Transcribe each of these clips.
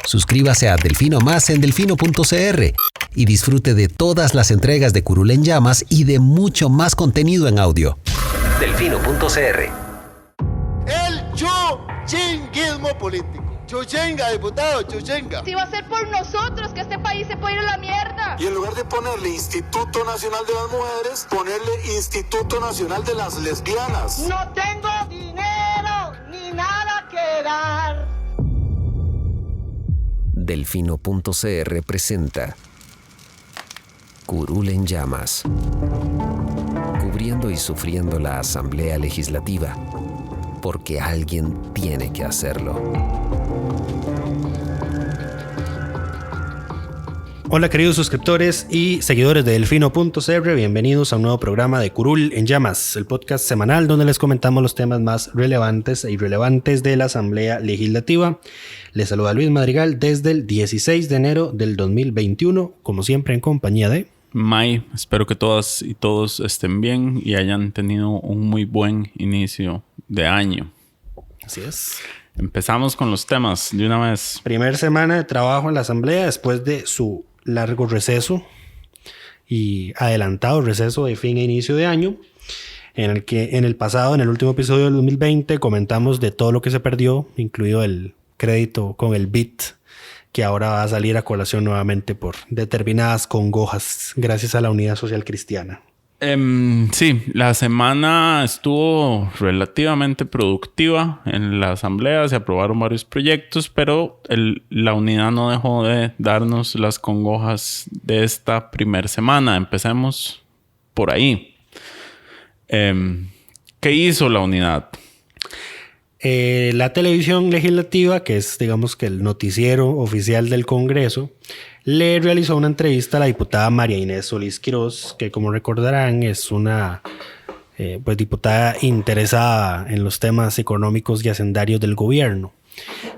Suscríbase a Delfino Más en delfino.cr y disfrute de todas las entregas de Curul en Llamas y de mucho más contenido en audio. Delfino.cr. El chuchinguismo político. Chuchenga, diputado, chuchenga. Si va a ser por nosotros que este país se puede ir a la mierda. Y en lugar de ponerle Instituto Nacional de las Mujeres, ponerle Instituto Nacional de las Lesbianas. No tengo dinero ni nada que dar. Delfino.cr presenta Curul en Llamas, cubriendo y sufriendo la Asamblea Legislativa, porque alguien tiene que hacerlo. Hola queridos suscriptores y seguidores de Delfino.cr, bienvenidos a un nuevo programa de Curul en Llamas, el podcast semanal donde les comentamos los temas más relevantes e irrelevantes de la Asamblea Legislativa. Les saluda Luis Madrigal desde el 16 de enero del 2021, como siempre en compañía de... May, espero que todas y todos estén bien y hayan tenido un muy buen inicio de año. Así es. Empezamos con los temas de una vez. Primer semana de trabajo en la Asamblea después de su largo receso y adelantado receso de fin e inicio de año, en el que en el pasado, en el último episodio del 2020, comentamos de todo lo que se perdió, incluido el crédito con el BIT, que ahora va a salir a colación nuevamente por determinadas congojas gracias a la Unidad Social Cristiana. Sí, la semana estuvo relativamente productiva en la asamblea, se aprobaron varios proyectos, pero la unidad no dejó de darnos las congojas de esta primera semana. Empecemos por ahí. ¿Qué hizo la unidad? La televisión legislativa, que es digamos que el noticiero oficial del Congreso, le realizó una entrevista a la diputada María Inés Solís Quirós, que como recordarán es una diputada interesada en los temas económicos y hacendarios del gobierno,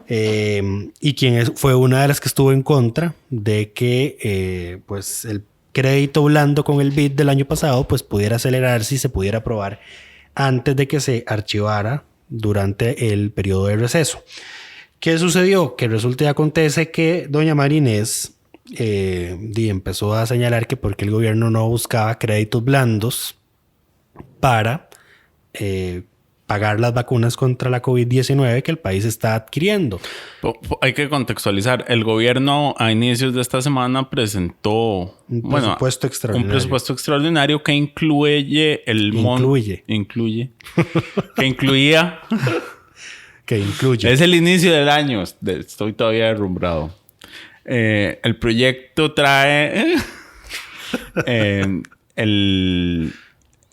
y quien fue una de las que estuvo en contra de que el crédito blando con el BID del año pasado pudiera acelerarse y se pudiera aprobar antes de que se archivara durante el periodo de receso. ¿Qué sucedió? Que resulta y acontece que doña María Inés empezó a señalar que porque el gobierno no buscaba créditos blandos para pagar las vacunas contra la COVID-19 que el país está adquiriendo. Hay que contextualizar. El gobierno a inicios de esta semana presentó un presupuesto extraordinario que incluye es el inicio del año. Estoy todavía derrumbrado. El proyecto trae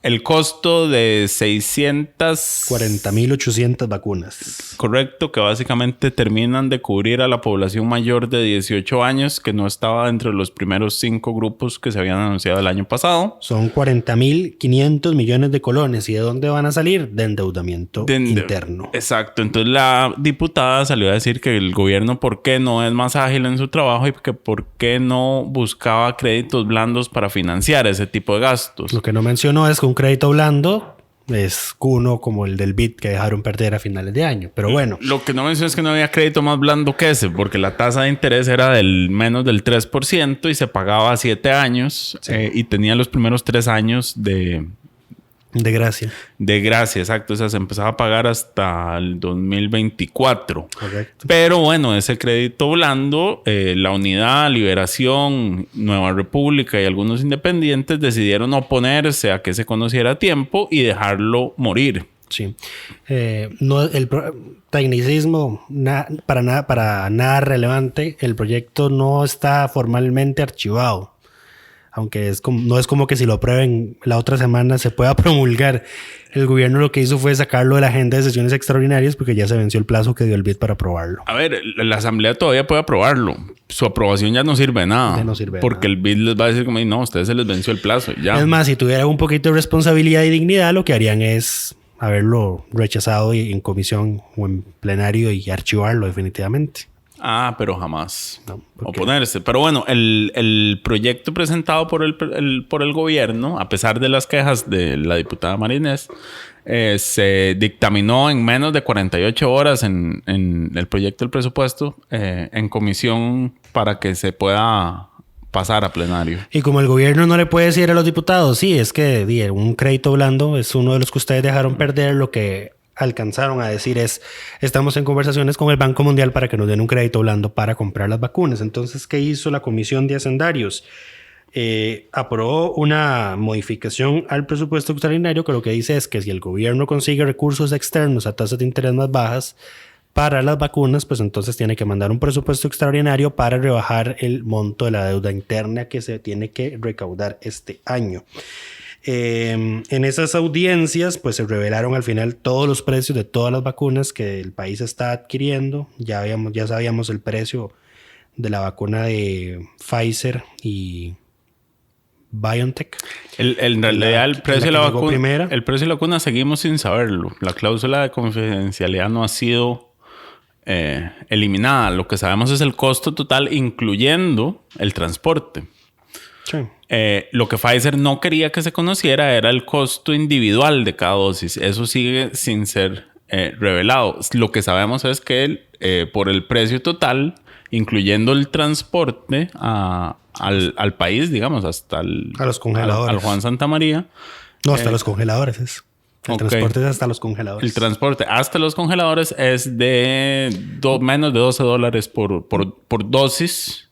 el costo de 40.800 vacunas. Correcto, que básicamente terminan de cubrir a la población mayor de 18 años que no estaba entre los primeros 5 grupos que se habían anunciado el año pasado. Son 40.500 millones de colones. ¿Y de dónde van a salir? De endeudamiento interno. Exacto. Entonces la diputada salió a decir que el gobierno por qué no es más ágil en su trabajo y que por qué no buscaba créditos blandos para financiar ese tipo de gastos. Lo que no mencionó es que un crédito blando es uno como el del BID que dejaron perder a finales de año. Pero bueno. Lo que no mencioné es que no había crédito más blando que ese, porque la tasa de interés era del menos del 3% y se pagaba a 7 años. Sí. Y tenía los primeros 3 años de gracia. De gracia, exacto. O sea, se empezaba a pagar hasta el 2024. Correcto. Pero bueno, ese crédito blando, la Unidad, Liberación, Nueva República y algunos independientes decidieron oponerse a que se conociera a tiempo y dejarlo morir. Sí. No, el tecnicismo, para nada relevante. El proyecto no está formalmente archivado. Aunque no es como que si lo aprueben la otra semana se pueda promulgar. El gobierno lo que hizo fue sacarlo de la agenda de sesiones extraordinarias porque ya se venció el plazo que dio el BID para aprobarlo. A ver, la asamblea todavía puede aprobarlo. Su aprobación ya no sirve de nada. Ya no sirve porque nada. El BID les va a decir como, no, a ustedes se les venció el plazo. Ya. Es más, si tuvieran un poquito de responsabilidad y dignidad, lo que harían es haberlo rechazado en comisión o en plenario y archivarlo definitivamente. pero jamás No, ¿por qué? oponerse. Pero bueno, el proyecto presentado por el gobierno, a pesar de las quejas de la diputada María Inés, se dictaminó en menos de 48 horas en el proyecto del presupuesto en comisión para que se pueda pasar a plenario. Y como el gobierno no le puede decir a los diputados, sí, es que un crédito blando es uno de los que ustedes dejaron perder, lo que alcanzaron a decir es, estamos en conversaciones con el Banco Mundial para que nos den un crédito blando para comprar las vacunas. Entonces, ¿qué hizo la Comisión de Hacendarios? Aprobó una modificación al presupuesto extraordinario que lo que dice es que si el gobierno consigue recursos externos a tasas de interés más bajas para las vacunas, pues entonces tiene que mandar un presupuesto extraordinario para rebajar el monto de la deuda interna que se tiene que recaudar este año. En esas audiencias pues se revelaron al final todos los precios de todas las vacunas que el país está adquiriendo. Ya sabíamos el precio de la vacuna de Pfizer y BioNTech. En realidad el precio de la vacuna, primera. el precio de la vacuna seguimos sin saberlo. La cláusula de confidencialidad no ha sido eliminada. Lo que sabemos es el costo total, incluyendo el transporte. Sí. Lo que Pfizer no quería que se conociera era el costo individual de cada dosis. Eso sigue sin ser revelado. Lo que sabemos es que por el precio total, incluyendo el transporte al país, digamos, hasta a los congeladores. Al Juan Santa María. No, hasta los congeladores es. El transporte es hasta los congeladores. El transporte hasta los congeladores es de menos de $12 por dosis.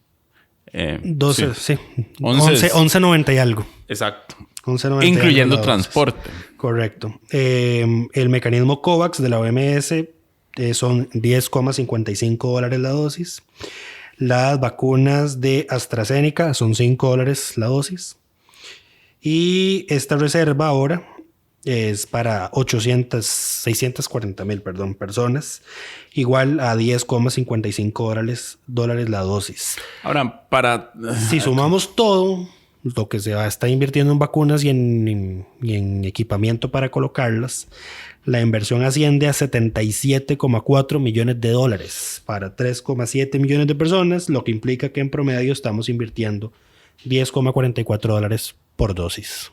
12, sí. 11.90 y algo. Exacto. 11.90 incluyendo transporte. Correcto. El mecanismo COVAX de la OMS son $10.55 la dosis. Las vacunas de AstraZeneca son $5 la dosis. Y esta reserva ahora es para 640,000 personas, igual a $10.55 la dosis. Ahora, si sumamos todo lo que se está invirtiendo en vacunas y en equipamiento para colocarlas, la inversión asciende a $77.4 millones para 3.7 millones de personas, lo que implica que en promedio estamos invirtiendo $10.44 por dosis.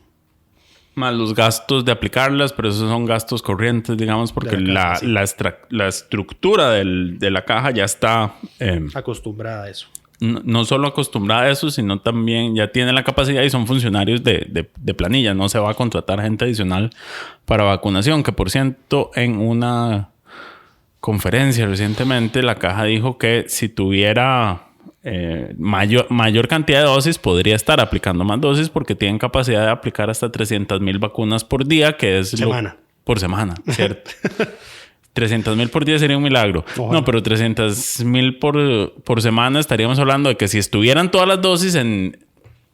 Más los gastos de aplicarlas, pero esos son gastos corrientes, digamos, porque la estructura de la caja ya está acostumbrada a eso. No solo acostumbrada a eso, sino también ya tiene la capacidad y son funcionarios de planilla. No se va a contratar gente adicional para vacunación, que por cierto, en una conferencia recientemente, la caja dijo que si tuviera mayor cantidad de dosis, podría estar aplicando más dosis porque tienen capacidad de aplicar hasta 300,000 vacunas por día, que es por semana, ¿cierto? 300,000 por día sería un milagro. Ojalá. No, pero 300,000 por semana estaríamos hablando de que si estuvieran todas las dosis en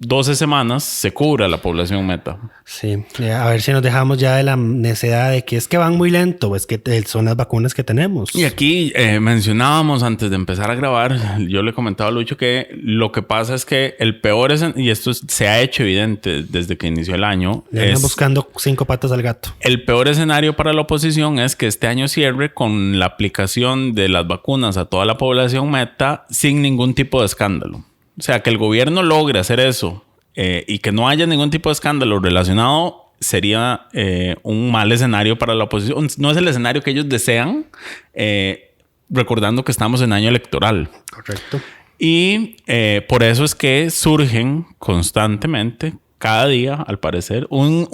12 semanas se cubra la población meta. Sí, a ver si nos dejamos ya de la necedad de que es que van muy lento, o es que son las vacunas que tenemos. Y aquí mencionábamos antes de empezar a grabar, yo le comentaba a Lucho que lo que pasa es que el peor es, y esto se ha hecho evidente desde que inició el año, le andan buscando 5 patas al gato. El peor escenario para la oposición es que este año cierre con la aplicación de las vacunas a toda la población meta sin ningún tipo de escándalo. O sea, que el gobierno logre hacer eso y que no haya ningún tipo de escándalo relacionado sería un mal escenario para la oposición. No es el escenario que ellos desean, recordando que estamos en año electoral. Correcto. Y por eso es que surgen constantemente, cada día, al parecer, un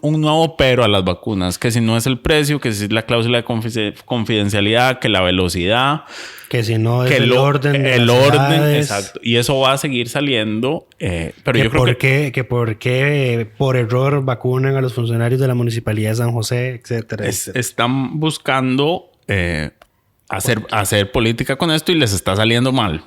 nuevo pero a las vacunas. Que si no es el precio, que si es la cláusula de confidencialidad, que la velocidad... Que si no es que el orden. El orden, exacto. Y eso va a seguir saliendo. Pero yo creo que... ¿Por qué por error vacunan a los funcionarios de la Municipalidad de San José, etcétera, etcétera? Están buscando hacer política con esto y les está saliendo mal.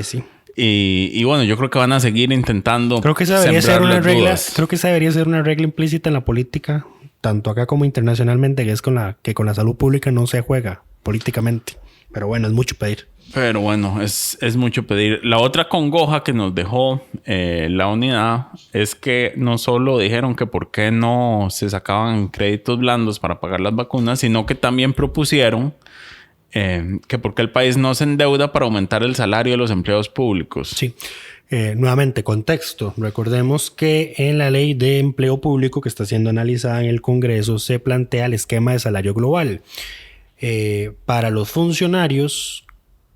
Sí. Y bueno, yo creo que van a seguir intentando. Creo que esa debería ser una regla. Creo que esa debería ser una regla implícita en la política, tanto acá como internacionalmente, que es con la salud pública no se juega políticamente. Pero bueno, es mucho pedir. Pero bueno, es mucho pedir. La otra congoja que nos dejó la unidad es que no solo dijeron que por qué no se sacaban créditos blandos para pagar las vacunas, sino que también propusieron que por qué el país no se endeuda para aumentar el salario de los empleados públicos. Sí. Nuevamente, contexto. Recordemos que en la ley de empleo público que está siendo analizada en el Congreso se plantea el esquema de salario global. Para los funcionarios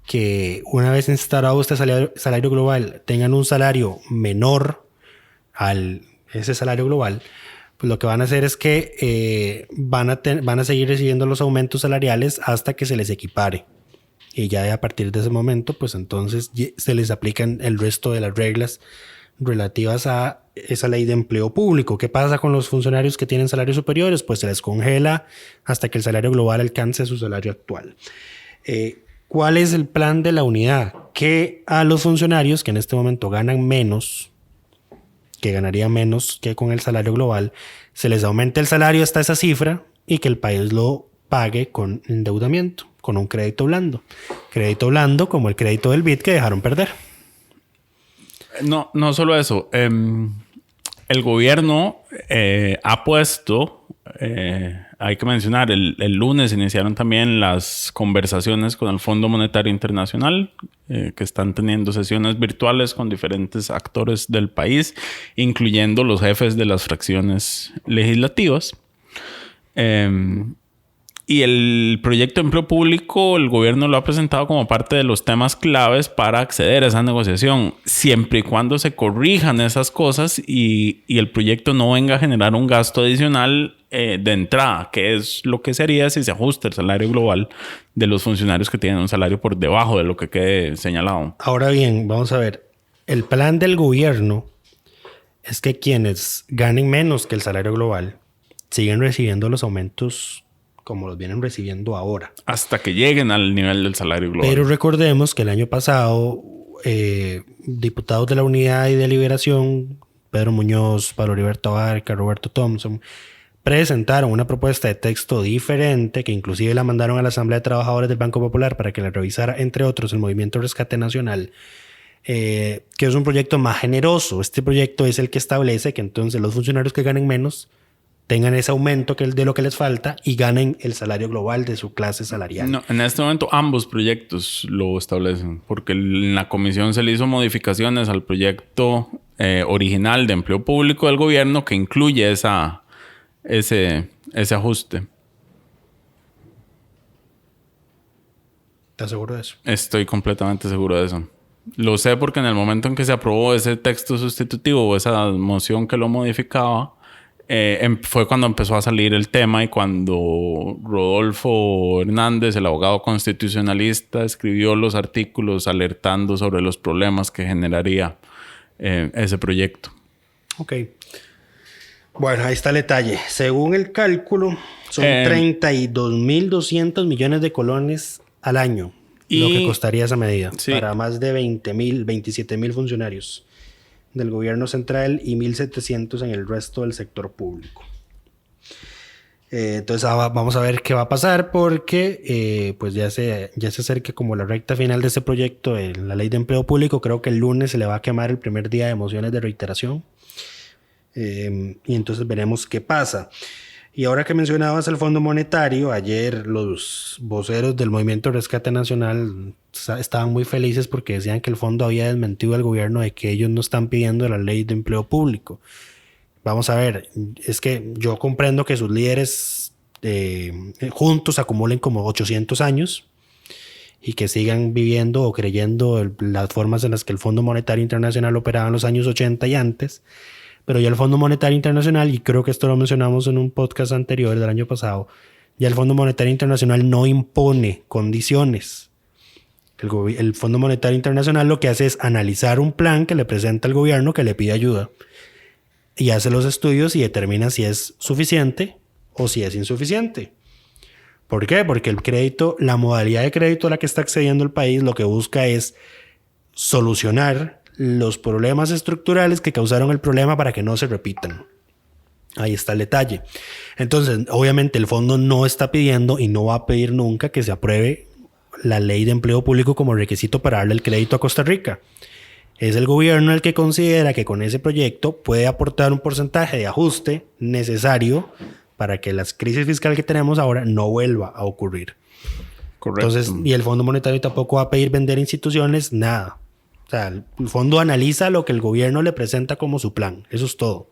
que una vez instalado este salario global tengan un salario menor al ese salario global, pues lo que van a hacer es que van a seguir recibiendo los aumentos salariales hasta que se les equipare. Y ya a partir de ese momento, pues entonces se les aplican el resto de las reglas relativas a esa ley de empleo público. ¿Qué pasa con los funcionarios que tienen salarios superiores? Pues se les congela hasta que el salario global alcance su salario actual. ¿Cuál es el plan de la unidad? Que a los funcionarios que en este momento ganan menos, que ganarían menos que con el salario global, se les aumente el salario hasta esa cifra y que el país lo pague con endeudamiento, con un crédito blando. Crédito blando como el crédito del BID que dejaron perder. No solo eso. El gobierno ha puesto, hay que mencionar, el lunes iniciaron también las conversaciones con el Fondo Monetario Internacional, que están teniendo sesiones virtuales con diferentes actores del país, incluyendo los jefes de las fracciones legislativas. Y el proyecto de empleo público, el gobierno lo ha presentado como parte de los temas claves para acceder a esa negociación, siempre y cuando se corrijan esas cosas y el proyecto no venga a generar un gasto adicional de entrada, que es lo que sería si se ajusta el salario global de los funcionarios que tienen un salario por debajo de lo que quede señalado. Ahora bien, vamos a ver. El plan del gobierno es que quienes ganen menos que el salario global siguen recibiendo los aumentos como los vienen recibiendo ahora. Hasta que lleguen al nivel del salario global. Pero recordemos que el año pasado, diputados de la Unidad y de Liberación, Pedro Muñoz, Pablo Heriberto Abarca, Roberto Thompson, presentaron una propuesta de texto diferente que inclusive la mandaron a la Asamblea de Trabajadores del Banco Popular para que la revisara, entre otros, el Movimiento Rescate Nacional, que es un proyecto más generoso. Este proyecto es el que establece que entonces los funcionarios que ganen menos tengan ese aumento de lo que les falta y ganen el salario global de su clase salarial. No, en este momento ambos proyectos lo establecen, porque en la comisión se le hizo modificaciones al proyecto original de empleo público del gobierno que incluye ese ajuste. ¿Estás seguro de eso? Estoy completamente seguro de eso. Lo sé porque en el momento en que se aprobó ese texto sustitutivo o esa moción que lo modificaba, fue cuando empezó a salir el tema y cuando Rodolfo Hernández, el abogado constitucionalista, escribió los artículos alertando sobre los problemas que generaría ese proyecto. Ok. Bueno, ahí está el detalle. Según el cálculo, son 32.200 millones de colones al año lo que costaría esa medida, sí, para más de 27.000 funcionarios del gobierno central y 1.700 en el resto del sector público. Entonces vamos a ver qué va a pasar porque pues ya se acerca como la recta final de este proyecto de la ley de empleo público. Creo que el lunes se le va a quemar el primer día de mociones de reiteración y entonces veremos qué pasa. Y ahora que mencionabas el Fondo Monetario, ayer los voceros del Movimiento Rescate Nacional estaban muy felices porque decían que el fondo había desmentido al gobierno de que ellos no están pidiendo la ley de empleo público. Vamos a ver, es que yo comprendo que sus líderes juntos acumulen como 800 años y que sigan viviendo o creyendo las formas en las que el Fondo Monetario Internacional operaba en los años 80 y antes. Pero ya el Fondo Monetario Internacional, y creo que esto lo mencionamos en un podcast anterior del año pasado, ya el Fondo Monetario Internacional no impone condiciones. El Fondo Monetario Internacional lo que hace es analizar un plan que le presenta al gobierno que le pide ayuda y hace los estudios y determina si es suficiente o si es insuficiente. ¿Por qué? Porque el crédito, la modalidad de crédito a la que está accediendo el país, lo que busca es solucionar los problemas estructurales que causaron el problema para que no se repitan. Ahí está el detalle. Entonces, obviamente el fondo no está pidiendo y no va a pedir nunca que se apruebe la ley de empleo público como requisito para darle el crédito a Costa Rica. Es el gobierno el que considera que con ese proyecto puede aportar un porcentaje de ajuste necesario para que la crisis fiscal que tenemos ahora no vuelva a ocurrir. Correcto. Entonces, y el Fondo Monetario tampoco va a pedir vender instituciones, nada. O sea, el fondo analiza lo que el gobierno le presenta como su plan. Eso es todo.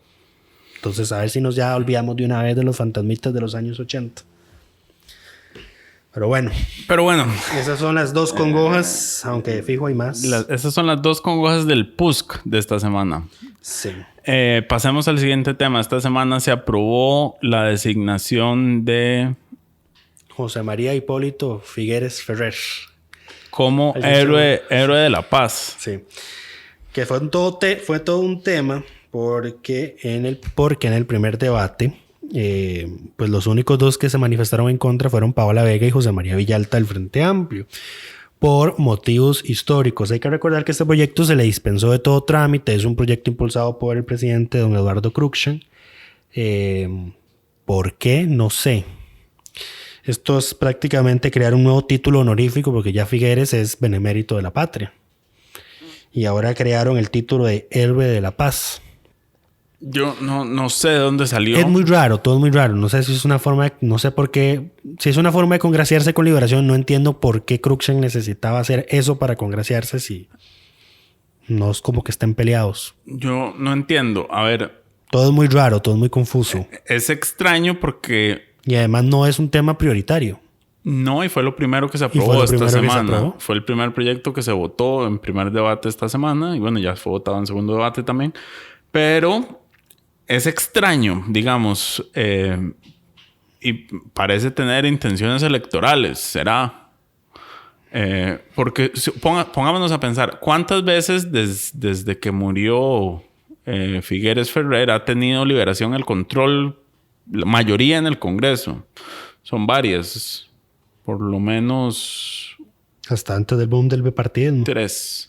Entonces, a ver si nos ya olvidamos de una vez de los fantasmitas de los años 80. Pero bueno, esas son las dos congojas, aunque fijo hay más. Esas son las dos congojas del PUSC de esta semana. Sí. Pasemos al siguiente tema. Esta semana se aprobó la designación de José María Hipólito Figueres Ferrer como héroe de la paz. Sí. Que fue todo un tema porque en el primer debate, pues los únicos dos que se manifestaron en contra fueron Paola Vega y José María Villalta del Frente Amplio, por motivos históricos. Hay que recordar que este proyecto se le dispensó de todo trámite. Es un proyecto impulsado por el presidente don Eduardo Cruikshank. ¿Por qué? No sé. Esto es prácticamente crear un nuevo título honorífico porque ya Figueres es benemérito de la patria. Y ahora crearon el título de héroe de la paz. Yo no sé de dónde salió. Es muy raro, todo es muy raro. No sé si es una forma, no sé por qué. Si es una forma de congraciarse con Liberación, no entiendo por qué Cruikshank necesitaba hacer eso para congraciarse si no es como que estén peleados. Yo no entiendo. A ver. Todo es muy raro, todo es muy confuso. Es extraño porque... Y además no es un tema prioritario. No, y fue lo primero que se aprobó esta semana. Fue el primer proyecto que se votó en primer debate esta semana. Y bueno, ya fue votado en segundo debate también. Pero... es extraño, digamos, y parece tener intenciones electorales, ¿será? Porque pongámonos a pensar, ¿cuántas veces desde que murió Figueres Ferrer ha tenido Liberación el control, la mayoría en el Congreso? Son varias, por lo menos... hasta antes del boom del bipartidismo. 3.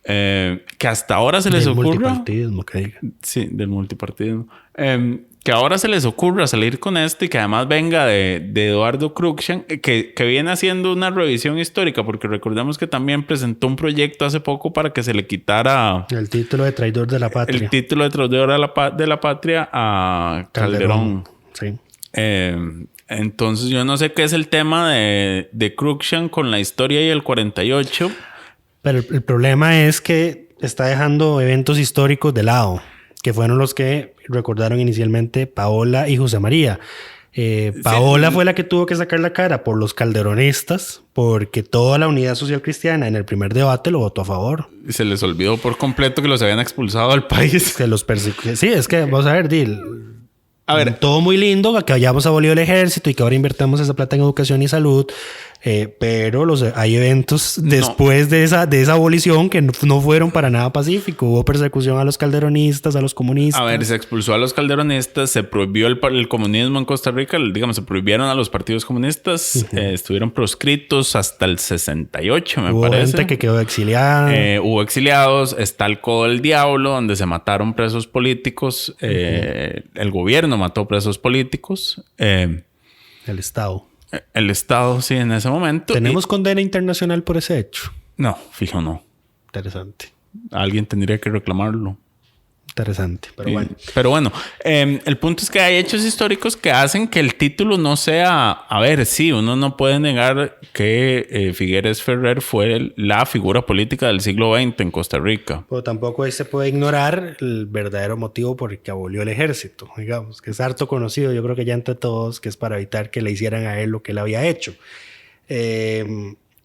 Que hasta ahora se les ocurra... Del multipartidismo, que diga. Sí, del multipartidismo. Que ahora se les ocurra salir con esto y que además venga de Eduardo Cruikshank, que viene haciendo una revisión histórica, porque recordemos que también presentó un proyecto hace poco para que se le quitara... el título de traidor de la patria. El título de traidor de la patria a Calderón. Sí. Entonces yo no sé qué es el tema de Cruikshank con la historia y el 48... Pero el problema es que está dejando eventos históricos de lado, que fueron los que recordaron inicialmente Paola y José María. Paola fue la que tuvo que sacar la cara por los calderonistas, porque toda la Unidad Social Cristiana en el primer debate lo votó a favor. Se les olvidó por completo que los habían expulsado del país. Se los persiguió. Sí, es que vamos a ver, a ver, todo muy lindo, que hayamos abolido el ejército y que ahora invertamos esa plata en educación y salud. Pero hay eventos después de esa abolición que no fueron para nada pacíficos. Hubo persecución a los calderonistas, a los comunistas. A ver, se expulsó a los calderonistas, se prohibió el comunismo en Costa Rica, digamos, se prohibieron a los partidos comunistas, estuvieron proscritos hasta el 68, me parece. Hubo gente que quedó exiliada. Hubo exiliados, está el Codo del Diablo, donde se mataron presos políticos. El gobierno mató presos políticos. El Estado. El Estado, sí, en ese momento. ¿Tenemos condena internacional por ese hecho? No, fijo no. Interesante. Alguien tendría que reclamarlo. Interesante, pero sí. bueno. Pero bueno, el punto es que hay hechos históricos que hacen que el título no sea... A ver, sí, uno no puede negar que Figueres Ferrer fue la figura política del siglo XX en Costa Rica. Pero tampoco se puede ignorar el verdadero motivo por el que abolió el ejército, digamos, que es harto conocido, yo creo que ya entre todos, que es para evitar que le hicieran a él lo que él había hecho.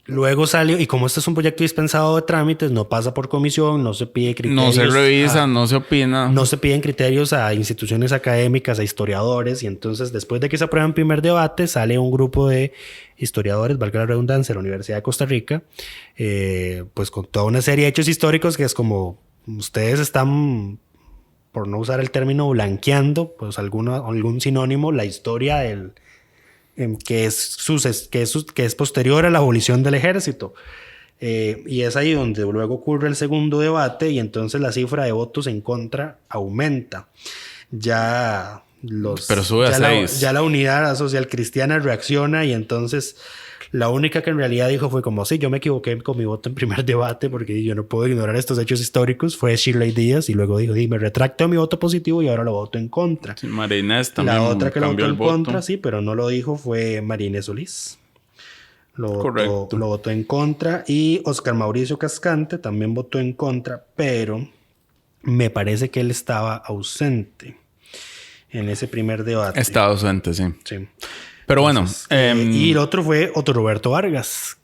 Luego salió, y como este es un proyecto dispensado de trámites, no pasa por comisión, no se pide criterios. No se revisa, no se opina. No se piden criterios a instituciones académicas, a historiadores, y entonces después de que se aprueba en primer debate, sale un grupo de historiadores, valga la redundancia, de la Universidad de Costa Rica, pues con toda una serie de hechos históricos que es como, ustedes están, por no usar el término, blanqueando, pues algún sinónimo, la historia del... que es posterior a la abolición del ejército. Y es ahí donde luego ocurre el segundo debate y entonces la cifra de votos en contra aumenta. Pero sube a 6. Ya la Unidad Social Cristiana reacciona y entonces la única que en realidad dijo fue como, sí, yo me equivoqué con mi voto en primer debate porque yo no puedo ignorar estos hechos históricos, fue Shirley Díaz, y luego dijo, me retracto mi voto positivo y ahora lo voto en contra. Sí, María Inés también. La otra que lo votó en contra, sí, pero no lo dijo, fue María Inés Solís. Correcto. Lo votó en contra. Y Oscar Mauricio Cascante también votó en contra, pero me parece que él estaba ausente en ese primer debate. Estaba ausente, sí. Sí. Pero Entonces, bueno. y el otro fue Otto Roberto Vargas.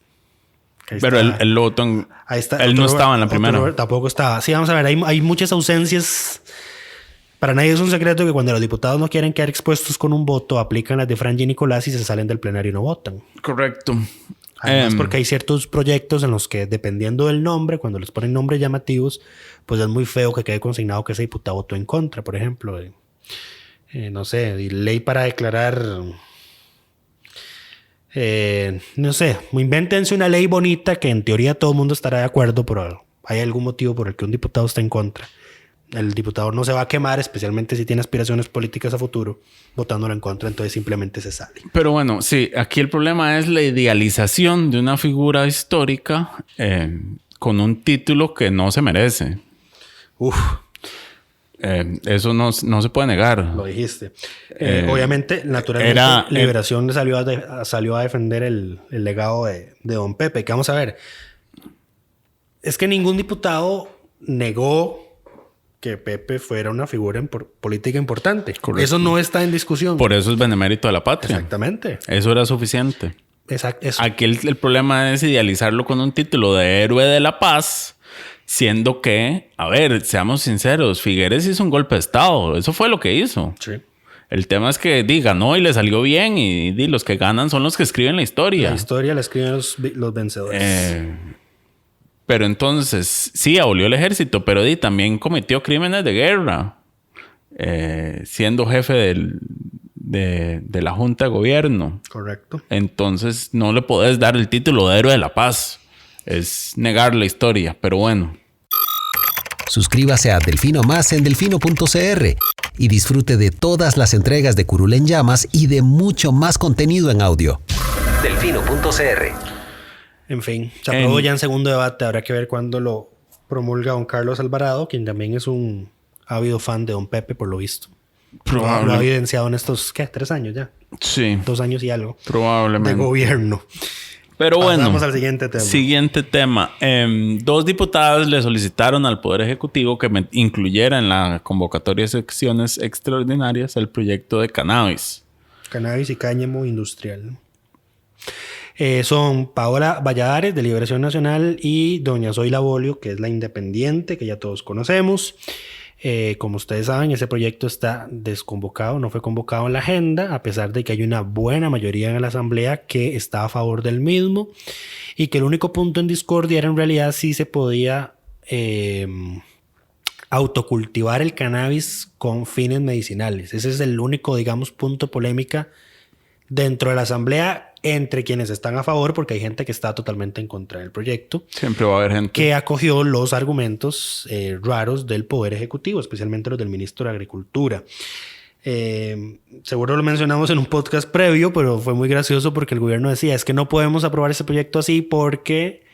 Ahí Pero está. él lo votó en... Ahí está. Él no estaba en la primera. Tampoco estaba. Sí, vamos a ver. Hay muchas ausencias. Para nadie es un secreto que cuando los diputados no quieren quedar expuestos con un voto, aplican las de Franji Nicolás y se salen del plenario y no votan. Correcto. Además, porque hay ciertos proyectos en los que, dependiendo del nombre, cuando les ponen nombres llamativos, pues es muy feo que quede consignado que ese diputado votó en contra, por ejemplo. No sé, ley para declarar... no sé, invéntense una ley bonita que en teoría todo el mundo estará de acuerdo, pero hay algún motivo por el que un diputado está en contra. El diputado no se va a quemar, especialmente si tiene aspiraciones políticas a futuro, votándolo en contra, entonces simplemente se sale. Pero bueno, sí, aquí el problema es la idealización de una figura histórica con un título que no se merece. Eso no se puede negar. Lo dijiste. Obviamente, naturalmente, Liberación le salió a defender el legado de don Pepe. Que vamos a ver. Es que ningún diputado negó que Pepe fuera una figura política importante. Correcto. Eso no está en discusión. Por eso es benemérito de la patria. Exactamente. Eso era suficiente. Exacto. Eso. Aquí el problema es idealizarlo con un título de héroe de la paz, siendo que, a ver, seamos sinceros, Figueres hizo un golpe de estado. Eso fue lo que hizo. Sí. El tema es que ganó y le salió bien y los que ganan son los que escriben la historia. La historia la escriben los vencedores. Pero entonces, sí, abolió el ejército, pero también cometió crímenes de guerra, siendo jefe de la Junta de Gobierno. Correcto. Entonces, no le podés dar el título de héroe de la paz. Es negar la historia, pero bueno. Suscríbase a Delfino Más en delfino.cr y disfrute de todas las entregas de Curul en Llamas y de mucho más contenido en audio. Delfino.cr. En fin, se aprobó ya en segundo debate. Habrá que ver cuándo lo promulga don Carlos Alvarado, quien también es un ávido fan de don Pepe, por lo visto. Lo ha evidenciado en estos, 3 años ya. Sí. 2 años y algo. Probablemente. De gobierno. Pero bueno. Vamos al siguiente tema. Siguiente tema. 2 diputadas le solicitaron al Poder Ejecutivo que incluyera en la convocatoria de secciones extraordinarias el proyecto de cannabis. Cannabis y cáñamo industrial. Son Paola Valladares, de Liberación Nacional, y doña Zoila Bolio, que es la independiente, que ya todos conocemos. Como ustedes saben, ese proyecto está desconvocado, no fue convocado en la agenda, a pesar de que hay una buena mayoría en la Asamblea que está a favor del mismo, y que el único punto en discordia era en realidad si se podía autocultivar el cannabis con fines medicinales. Ese es el único, digamos, punto polémica dentro de la Asamblea entre quienes están a favor, porque hay gente que está totalmente en contra del proyecto. Siempre va a haber gente que acogió los argumentos raros del Poder Ejecutivo, especialmente los del Ministro de Agricultura. Seguro lo mencionamos en un podcast previo, pero fue muy gracioso porque el gobierno decía, es que no podemos aprobar ese proyecto así porque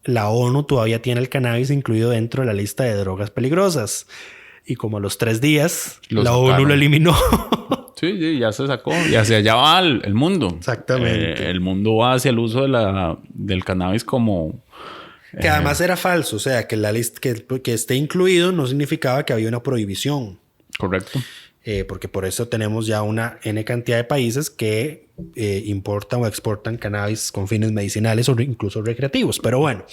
la ONU todavía tiene el cannabis incluido dentro de la lista de drogas peligrosas. Y como a los 3 días, la ONU lo eliminó. Sí, ya se sacó. Y hacia allá va el mundo. Exactamente. El mundo va hacia el uso del cannabis como... Que además era falso. O sea, que la lista que esté incluido no significaba que había una prohibición. Correcto. Porque por eso tenemos ya una N cantidad de países que importan o exportan cannabis con fines medicinales o incluso recreativos. Pero bueno,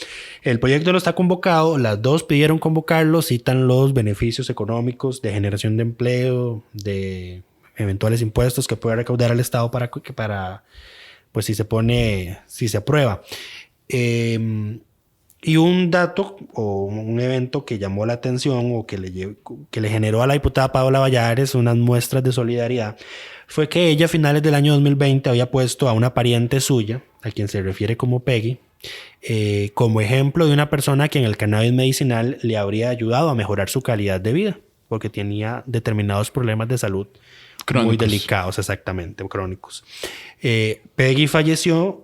el proyecto no está convocado. Las 2 pidieron convocarlo. Citan los beneficios económicos de generación de empleo, de eventuales impuestos que pueda recaudar el Estado para pues si se aprueba. Y un dato o un evento que llamó la atención o que le generó a la diputada Paola Valladares unas muestras de solidaridad fue que ella a finales del año 2020 había puesto a una pariente suya, a quien se refiere como Peggy, como ejemplo de una persona que en el cannabis medicinal le habría ayudado a mejorar su calidad de vida, porque tenía determinados problemas de salud crónicos. Muy delicados, exactamente, crónicos. Peggy falleció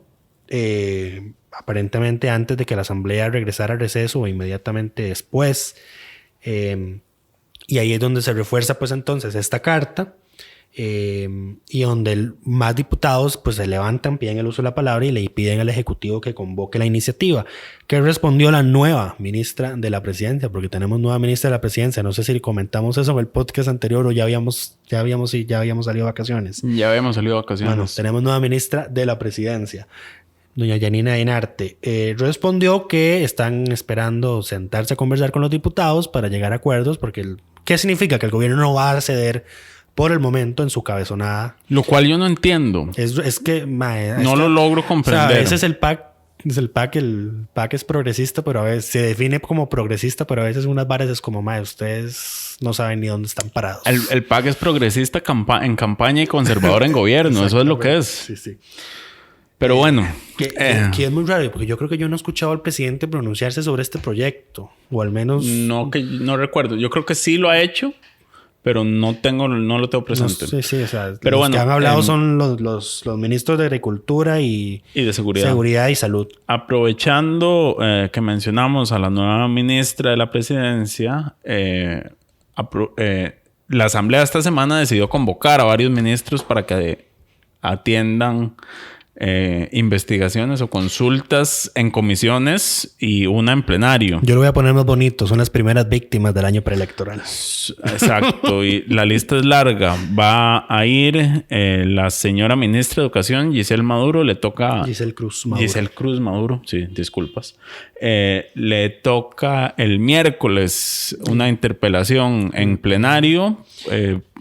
aparentemente antes de que la Asamblea regresara al receso o inmediatamente después. Y ahí es donde se refuerza pues entonces esta carta y donde más diputados pues se levantan, piden el uso de la palabra y le piden al Ejecutivo que convoque la iniciativa. ¿Qué respondió la nueva ministra de la Presidencia? Porque tenemos nueva ministra de la Presidencia. No sé si comentamos eso en el podcast anterior o ya habíamos salido de vacaciones. Ya habíamos salido de vacaciones. Bueno, tenemos nueva ministra de la Presidencia, doña Yanina Dinarte. Respondió que están esperando sentarse a conversar con los diputados para llegar a acuerdos, porque ¿qué significa? Que el gobierno no va a ceder por el momento en su cabezonada. Lo cual yo no entiendo. Es que... no lo logro comprender. O sea, a veces el PAC es progresista, pero a veces se define como progresista, pero a veces unas varas es como, ustedes no saben ni dónde están parados. El PAC es progresista en campaña y conservador en gobierno. Eso es lo que es. Sí, sí. Pero bueno. Que es muy raro, porque yo creo que yo no he escuchado al presidente pronunciarse sobre este proyecto. O al menos... No recuerdo. Yo creo que sí lo ha hecho, pero no lo tengo presente. No, sí, o sea, pero los que han hablado son los ministros de Agricultura y de Seguridad. Seguridad y Salud. Aprovechando que mencionamos a la nueva ministra de la Presidencia, la Asamblea esta semana decidió convocar a varios ministros para que atiendan investigaciones o consultas en comisiones y una en plenario. Yo lo voy a poner más bonito. Son las primeras víctimas del año preelectoral. Exacto. Y la lista es larga. Va a ir la señora ministra de Educación, Giselle Maduro. Le toca... Giselle Cruz Maduro. Sí, disculpas. Le toca el miércoles una interpelación en plenario.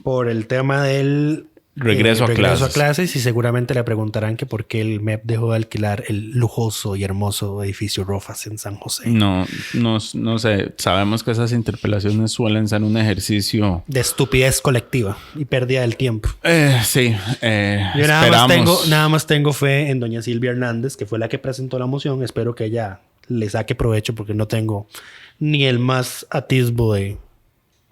Por el tema del... Regreso a clases. Y seguramente le preguntarán que por qué el MEP dejó de alquilar el lujoso y hermoso edificio Rofas en San José. No sé. Sabemos que esas interpelaciones suelen ser un ejercicio... de estupidez colectiva y pérdida del tiempo. Sí. Yo nada más tengo fe en doña Silvia Hernández, que fue la que presentó la moción. Espero que ella le saque provecho porque no tengo ni el más atisbo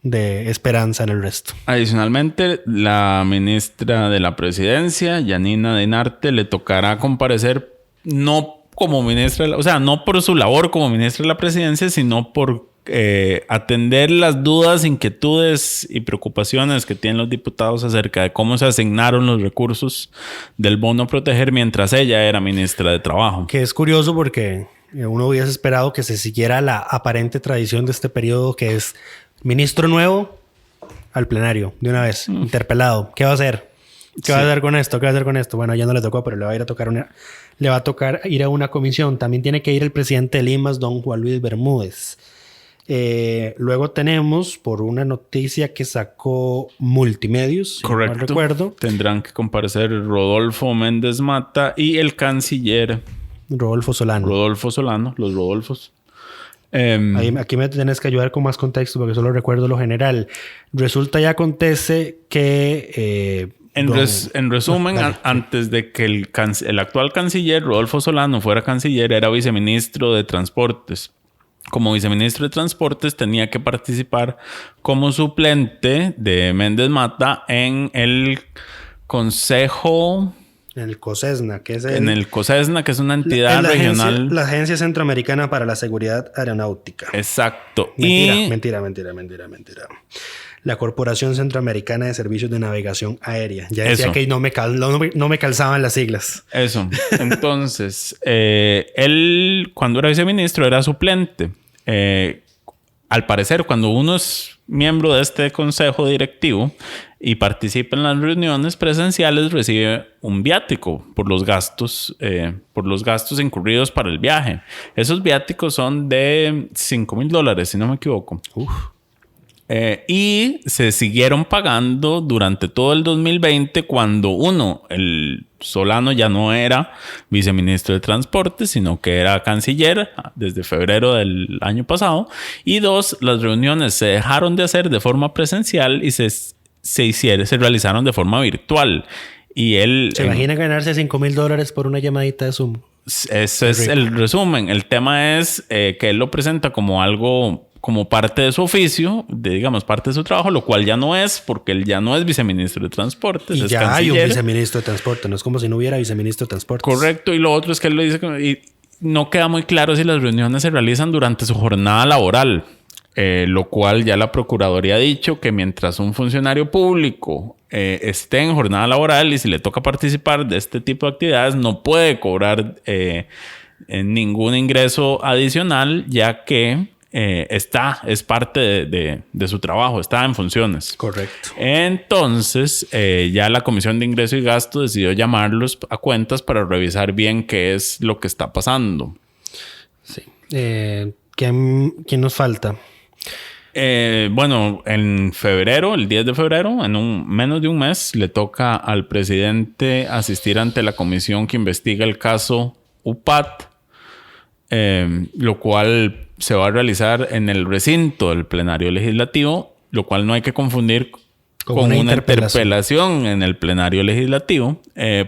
de esperanza en el resto. Adicionalmente, la ministra de la Presidencia, Yanina Dinarte, le tocará comparecer no como ministra, o sea, no por su labor como ministra de la Presidencia, sino por atender las dudas, inquietudes y preocupaciones que tienen los diputados acerca de cómo se asignaron los recursos del bono proteger mientras ella era ministra de Trabajo. Que es curioso porque uno hubiese esperado que se siguiera la aparente tradición de este periodo, que es ministro nuevo al plenario de una vez, interpelado. ¿Qué va a hacer? ¿Qué va a hacer con esto? ¿Qué va a hacer con esto? Bueno, ya no le tocó, pero le va a tocar ir a una comisión. También tiene que ir el presidente de Limas, don Juan Luis Bermúdez. Luego tenemos, por una noticia que sacó Multimedios, correcto, si no recuerdo, tendrán que comparecer Rodolfo Méndez Mata y el canciller Rodolfo Solano, los Rodolfos. Aquí me tenés que ayudar con más contexto porque solo recuerdo lo general. Resulta y acontece que... En resumen, antes de que el actual canciller Rodolfo Solano fuera canciller, era viceministro de Transportes. Como viceministro de Transportes tenía que participar como suplente de Méndez Mata en el Consejo... En el COSESNA, que es una entidad regional. La Agencia Centroamericana para la Seguridad Aeronáutica. Exacto. Mentira. La Corporación Centroamericana de Servicios de Navegación Aérea. Ya decía que no me calzaban las siglas. Eso. Entonces, él, cuando era viceministro, era suplente. Al parecer, cuando uno es miembro de este consejo directivo y participa en las reuniones presenciales, recibe un viático por los gastos incurridos para el viaje. Esos viáticos son de $5,000, si no me equivoco. Y se siguieron pagando durante todo el 2020 cuando el Solano ya no era viceministro de Transporte, sino que era canciller desde febrero del año pasado. Y 2, las reuniones se dejaron de hacer de forma presencial y se realizaron de forma virtual. Y él... ¿Se imagina ganarse $5,000 por una llamadita de Zoom? Ese es el resumen. El tema es que él lo presenta como algo... como parte de su oficio, parte de su trabajo, lo cual ya no es, porque él ya no es viceministro de Transportes. Y ya hay un viceministro de Transporte, no es como si no hubiera viceministro de Transportes. Correcto, y lo otro es que él lo dice, y no queda muy claro si las reuniones se realizan durante su jornada laboral. lo cual ya la Procuraduría ha dicho que mientras un funcionario público esté en jornada laboral y si le toca participar de este tipo de actividades, no puede cobrar ningún ingreso adicional, ya que es parte de su trabajo, está en funciones. Correcto. Entonces, ya la Comisión de Ingreso y Gasto decidió llamarlos a cuentas para revisar bien qué es lo que está pasando. Sí. ¿Quién nos falta? Bueno, en febrero, el 10 de febrero, menos de un mes, le toca al presidente asistir ante la comisión que investiga el caso UPAT, lo cual se va a realizar en el recinto del plenario legislativo, lo cual no hay que confundir con una interpelación en el plenario legislativo,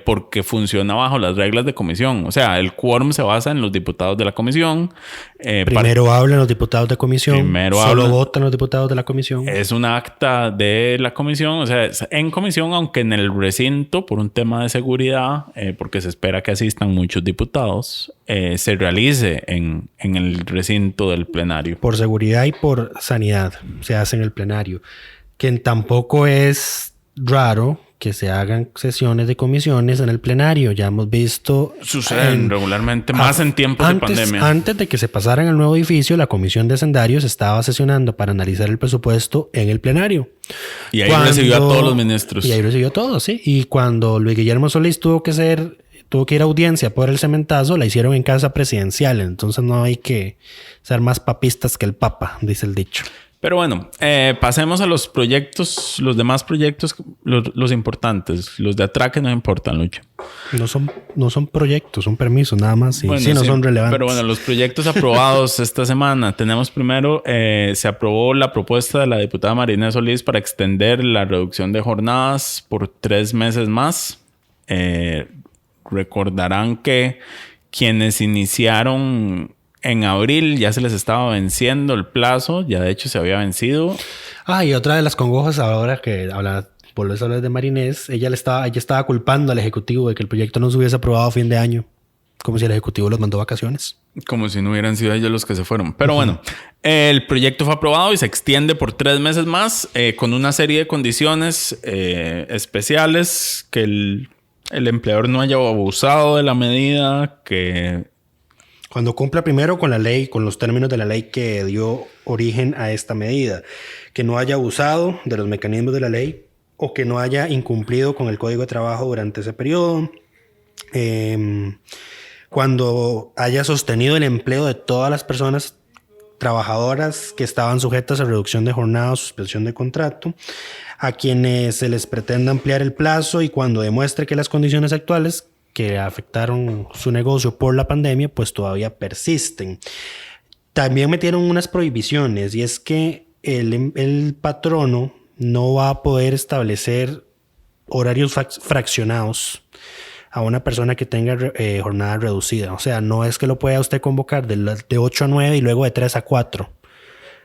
porque funciona bajo las reglas de comisión. O sea, el quórum se basa en los diputados de la comisión. Primero hablan los diputados de comisión. Solo votan los diputados de la comisión. Es un acta de la comisión. O sea, en comisión, aunque en el recinto, por un tema de seguridad, porque se espera que asistan muchos diputados, se realice en el recinto del plenario. Por seguridad y por sanidad se hace en el plenario. Que tampoco es raro que se hagan sesiones de comisiones en el plenario. Ya hemos visto... Suceden regularmente, más en tiempos de pandemia. Antes de que se pasaran al nuevo edificio, la Comisión de Hacendarios estaba sesionando para analizar el presupuesto en el plenario. Y ahí recibió a todos los ministros. Y ahí recibió a todos, sí. Y cuando Luis Guillermo Solís tuvo que ir a audiencia por el cementazo, la hicieron en casa presidencial. Entonces no hay que ser más papistas que el Papa, dice el dicho. Pero bueno, pasemos a los proyectos, los demás proyectos, los importantes. Los de atraque no importan, Lucho. No son proyectos, son permisos nada más. No son relevantes. Pero bueno, los proyectos aprobados esta semana. Tenemos primero, se aprobó la propuesta de la diputada María Inés Solís para extender la reducción de jornadas por 3 meses más. Recordarán que quienes iniciaron en abril ya se les estaba venciendo el plazo, ya de hecho se había vencido. Y otra de las congojas ahora que volvés a hablar de Marinés, ella estaba culpando al Ejecutivo de que el proyecto no se hubiese aprobado a fin de año, como si el Ejecutivo los mandó vacaciones. Como si no hubieran sido ellos los que se fueron. Pero bueno, el proyecto fue aprobado y se extiende por 3 meses más, con una serie de condiciones especiales, que el empleador no haya abusado de la medida, que... Cuando cumpla primero con la ley, con los términos de la ley que dio origen a esta medida, que no haya abusado de los mecanismos de la ley o que no haya incumplido con el Código de Trabajo durante ese periodo, cuando haya sostenido el empleo de todas las personas trabajadoras que estaban sujetas a reducción de jornada o suspensión de contrato, a quienes se les pretenda ampliar el plazo y cuando demuestre que las condiciones actuales que afectaron su negocio por la pandemia, pues todavía persisten. También metieron unas prohibiciones y es que el patrono no va a poder establecer horarios fraccionados a una persona que tenga jornada reducida. O sea, no es que lo pueda usted convocar de 8 a 9 y luego de 3 a 4.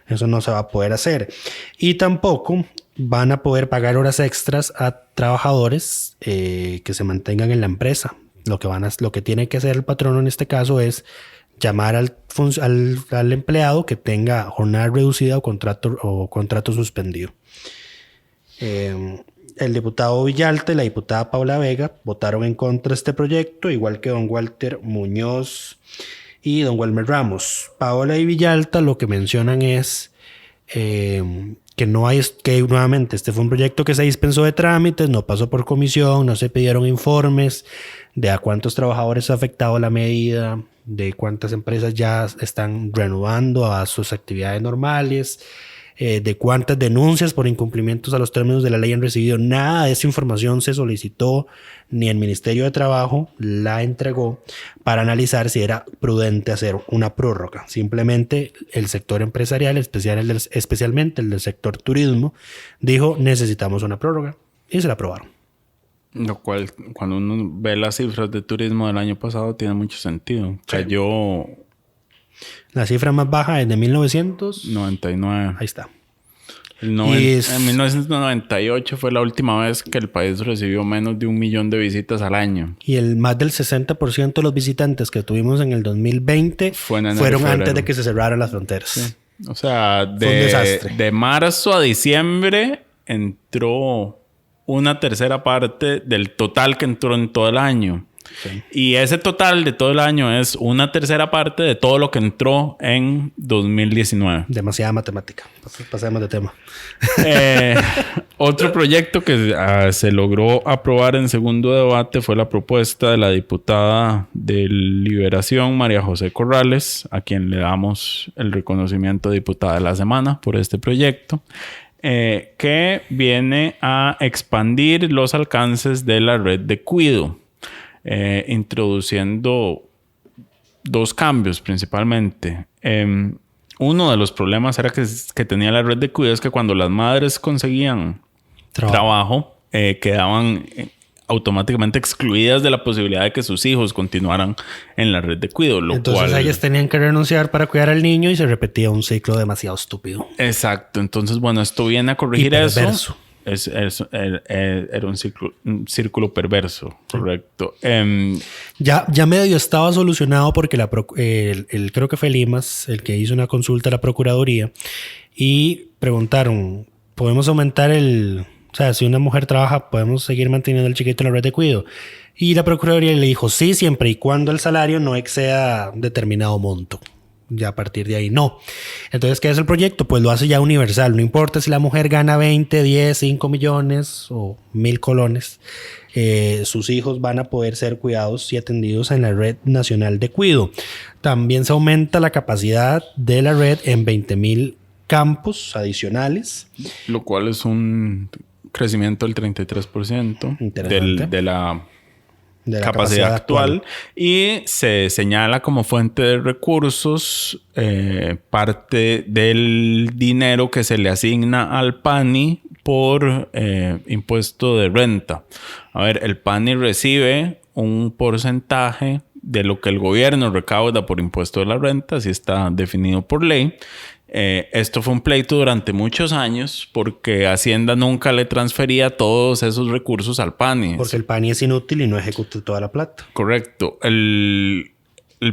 Eso no se va a poder hacer. Y tampoco van a poder pagar horas extras a trabajadores que se mantengan en la empresa. Lo que tiene que hacer el patrono en este caso es llamar al empleado que tenga jornada reducida o contrato suspendido. El diputado Villalta y la diputada Paula Vega votaron en contra de este proyecto, igual que don Walter Muñoz y don Wilmer Ramos. Paola y Villalta lo que mencionan es que nuevamente este fue un proyecto que se dispensó de trámites, no pasó por comisión, no se pidieron informes de a cuántos trabajadores ha afectado la medida, de cuántas empresas ya están reanudando a sus actividades normales, de cuántas denuncias por incumplimientos a los términos de la ley han recibido. Nada de esa información se solicitó, ni el Ministerio de Trabajo la entregó para analizar si era prudente hacer una prórroga. Simplemente el sector empresarial, especialmente el del sector turismo, dijo necesitamos una prórroga y se la aprobaron. Lo cual, cuando uno ve las cifras de turismo del año pasado, tiene mucho sentido. Cayó... La cifra más baja es de 1999. Ahí está. En 1998 fue la última vez que el país recibió menos de 1 millón de visitas al año. Y más del 60% de los visitantes que tuvimos en el 2020 fueron antes de que se cerraran las fronteras. Sí. O sea, Fue un desastre. de marzo a diciembre entró una tercera parte del total que entró en todo el año. Sí. Y ese total de todo el año es una tercera parte de todo lo que entró en 2019. Demasiada matemática. Pasemos de tema. Otro proyecto que se logró aprobar en segundo debate fue la propuesta de la diputada de Liberación, María José Corrales, a quien le damos el reconocimiento de diputada de la semana por este proyecto. Que viene a expandir los alcances de la red de cuido, introduciendo dos cambios principalmente. Uno de los problemas era que tenía la red de cuido es que cuando las madres conseguían trabajo quedaban automáticamente excluidas de la posibilidad de que sus hijos continuaran en la red de cuidado. Entonces ellas tenían que renunciar para cuidar al niño y se repetía un ciclo demasiado estúpido. Exacto. Entonces, bueno, esto viene a corregir eso. Era un círculo perverso, correcto. Ya medio estaba solucionado porque creo que fue Limas el que hizo una consulta a la Procuraduría y preguntaron, ¿podemos aumentar o sea, si una mujer trabaja, ¿podemos seguir manteniendo al chiquito en la red de cuidado? Y la Procuraduría le dijo, sí, siempre y cuando el salario no exceda determinado monto. Ya a partir de ahí, no. Entonces, ¿qué es el proyecto? Pues lo hace ya universal. No importa si la mujer gana 20, 10, 5 millones o 1,000 colones. Sus hijos van a poder ser cuidados y atendidos en la Red Nacional de Cuido. También se aumenta la capacidad de la red en 20,000 campos adicionales. Lo cual es un crecimiento del 33% de la capacidad actual. Y se señala como fuente de recursos parte del dinero que se le asigna al PANI por impuesto de renta. A ver, el PANI recibe un porcentaje de lo que el gobierno recauda por impuesto de la renta, así está definido por ley. Esto fue un pleito durante muchos años porque Hacienda nunca le transfería todos esos recursos al PANI. Porque el PANI es inútil y no ejecuta toda la plata. Correcto. El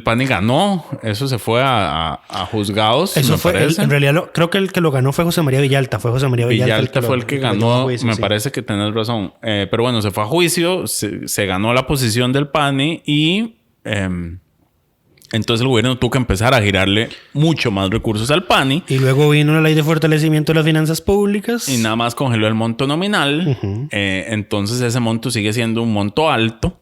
PANI ganó. Eso se fue a juzgados. Eso fue. En realidad, creo que el que lo ganó fue José María Villalta. Fue José María Villalta fue el que ganó. Me parece que tenés razón. Pero bueno, se fue a juicio. Se ganó la posición del PANI y... entonces el gobierno tuvo que empezar a girarle mucho más recursos al PANI. Y luego vino la ley de fortalecimiento de las finanzas públicas. Y nada más congeló el monto nominal. Uh-huh. Entonces ese monto sigue siendo un monto alto.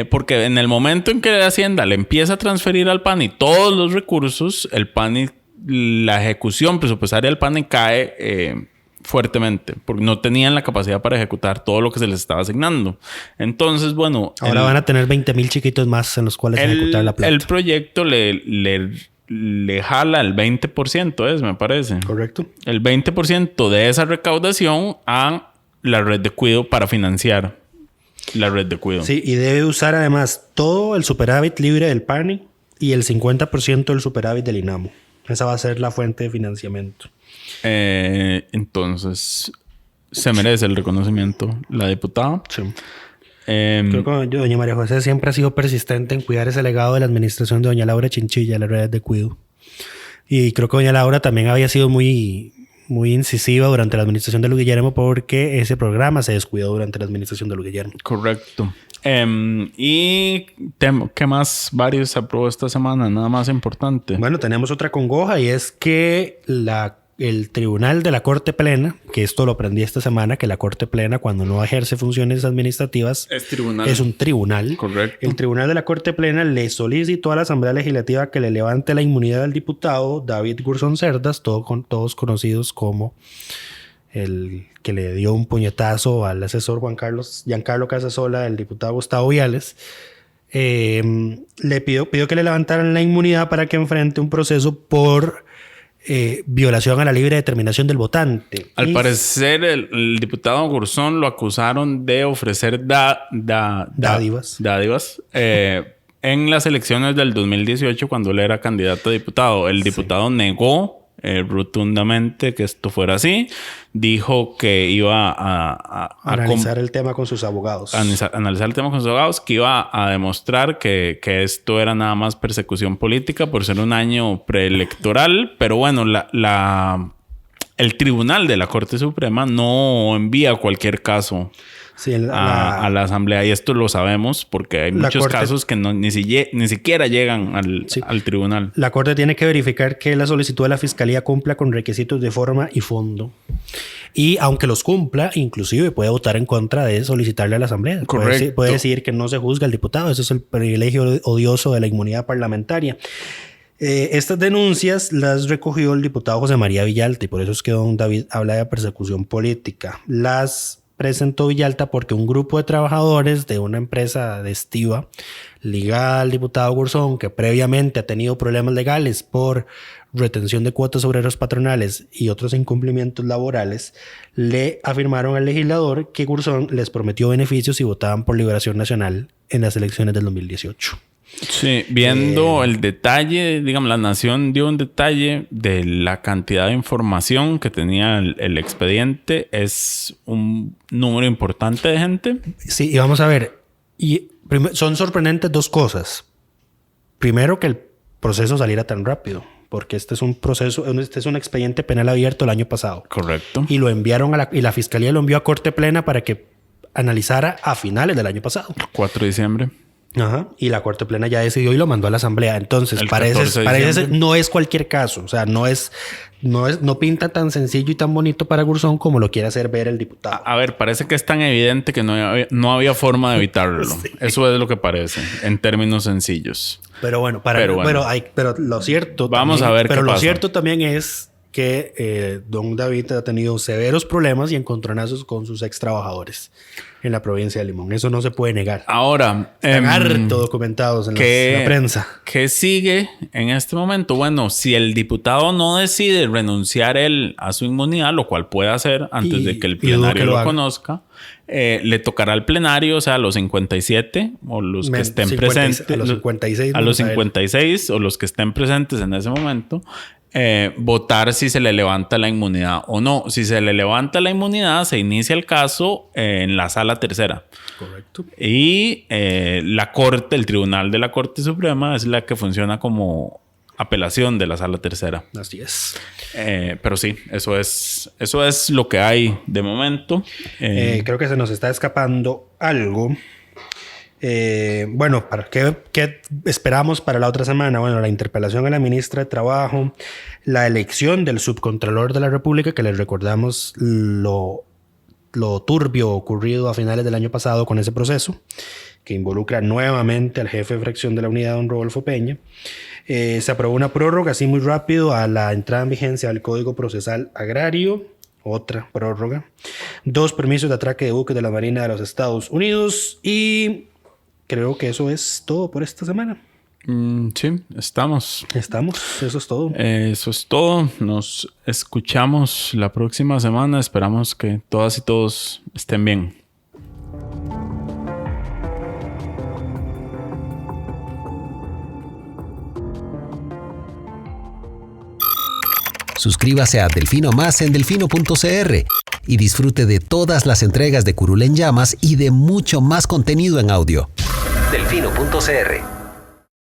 Porque en el momento en que Hacienda le empieza a transferir al PANI todos los recursos, el PANI, la ejecución presupuestaria del PANI cae fuertemente. Porque no tenían la capacidad para ejecutar todo lo que se les estaba asignando. Entonces, bueno... Ahora van a tener 20,000 chiquitos más en los cuales ejecutar la plata. El proyecto le jala el 20%, me parece. Correcto. El 20% de esa recaudación a la red de cuidado para financiar la red de cuidado. Sí, y debe usar además todo el superávit libre del PANI y el 50% del superávit del INAMO. Esa va a ser la fuente de financiamiento. Entonces, se merece el reconocimiento la diputada. Sí. Creo que doña María José siempre ha sido persistente en cuidar ese legado de la administración de doña Laura Chinchilla, la red de cuidado. Y creo que doña Laura también había sido muy incisiva durante la administración de Luis Guillermo porque ese programa se descuidó durante la administración de Luis Guillermo. Correcto. ¿Y qué más varios se aprobó esta semana? Nada más importante. Bueno, tenemos otra congoja y es que el Tribunal de la Corte Plena, que esto lo aprendí esta semana, que la Corte Plena cuando no ejerce funciones administrativas es un tribunal. Correcto. El Tribunal de la Corte Plena le solicitó a la Asamblea Legislativa que le levante la inmunidad al diputado David Gurzón Cerdas, todos conocidos como el que le dio un puñetazo al asesor Giancarlo Casasola, el diputado Gustavo Viales. Le pidió que le levantaran la inmunidad para que enfrente un proceso por violación a la libre determinación del votante. Al parecer, el diputado Gurzón lo acusaron de ofrecer dádivas en las elecciones del 2018 cuando él era candidato a diputado. El diputado negó rotundamente que esto fuera así. Dijo que iba a analizar el tema con sus abogados. Analizar el tema con sus abogados, que iba a demostrar que esto era nada más persecución política por ser un año preelectoral. Pero bueno, el tribunal de la Corte Suprema no envía cualquier caso a la Asamblea. Y esto lo sabemos porque hay muchos casos que ni siquiera llegan al tribunal. La Corte tiene que verificar que la solicitud de la Fiscalía cumpla con requisitos de forma y fondo. Y aunque los cumpla, inclusive puede votar en contra de solicitarle a la Asamblea. Correcto. Puede decir que no se juzga al diputado. Eso es el privilegio odioso de la inmunidad parlamentaria. Estas denuncias las recogió el diputado José María Villalta y por eso es que don David habla de persecución política. Las presentó Villalta porque un grupo de trabajadores de una empresa de estiba ligada al diputado Garzón, que previamente ha tenido problemas legales por retención de cuotas obreros patronales y otros incumplimientos laborales, le afirmaron al legislador que Garzón les prometió beneficios si votaban por Liberación Nacional en las elecciones del 2018. Sí, viendo el detalle, digamos, La Nación dio un detalle de la cantidad de información que tenía el expediente. Es un número importante de gente. Sí, y vamos a ver. Son sorprendentes dos cosas. Primero, que el proceso saliera tan rápido, porque este es un expediente penal abierto el año pasado. Correcto. Y lo enviaron y la Fiscalía lo envió a Corte Plena para que analizara a finales del año pasado. 4 de diciembre. Ajá. Y la Corte Plena ya decidió y lo mandó a la Asamblea. Entonces, parece no es cualquier caso. O sea, no pinta tan sencillo y tan bonito para Garzón como lo quiere hacer ver el diputado. A ver, parece que es tan evidente que no había forma de evitarlo. Sí. Eso es lo que parece, en términos sencillos. Pero bueno, pero lo cierto. Vamos también, a ver qué pasa. Pero lo cierto también es que don David ha tenido severos problemas y encontronazos con sus ex trabajadores en la provincia de Limón. Eso no se puede negar. Ahora, están harto documentados en la prensa. ¿Qué sigue en este momento? Bueno, si el diputado no decide renunciar él a su inmunidad, lo cual puede hacer antes de que el plenario lo conozca, le tocará al plenario, o sea, a los 57 o los que estén presentes. A los 56. A los 56 o los que estén presentes en ese momento. Votar si se le levanta la inmunidad o no. Si se le levanta la inmunidad, se inicia el caso en la sala tercera. Correcto. Y la Corte, el Tribunal de la Corte Suprema, es la que funciona como apelación de la sala tercera. Así es. Pero sí, eso es lo que hay de momento. Creo que se nos está escapando algo. Bueno, ¿qué esperamos para la otra semana? Bueno, la interpelación a la ministra de Trabajo, la elección del subcontralor de la República, que les recordamos lo turbio ocurrido a finales del año pasado con ese proceso, que involucra nuevamente al jefe de fracción de la unidad, don Rodolfo Peña. Se aprobó una prórroga, así muy rápido, a la entrada en vigencia del Código Procesal Agrario. Otra prórroga. 2 permisos de atraque de buques de la Marina de los Estados Unidos y... creo que eso es todo por esta semana. Sí, estamos. Eso es todo. Eso es todo. Nos escuchamos la próxima semana. Esperamos que todas y todos estén bien. Suscríbase a Delfino Más en delfino.cr y disfrute de todas las entregas de Curul en Llamas y de mucho más contenido en audio. Delfino.cr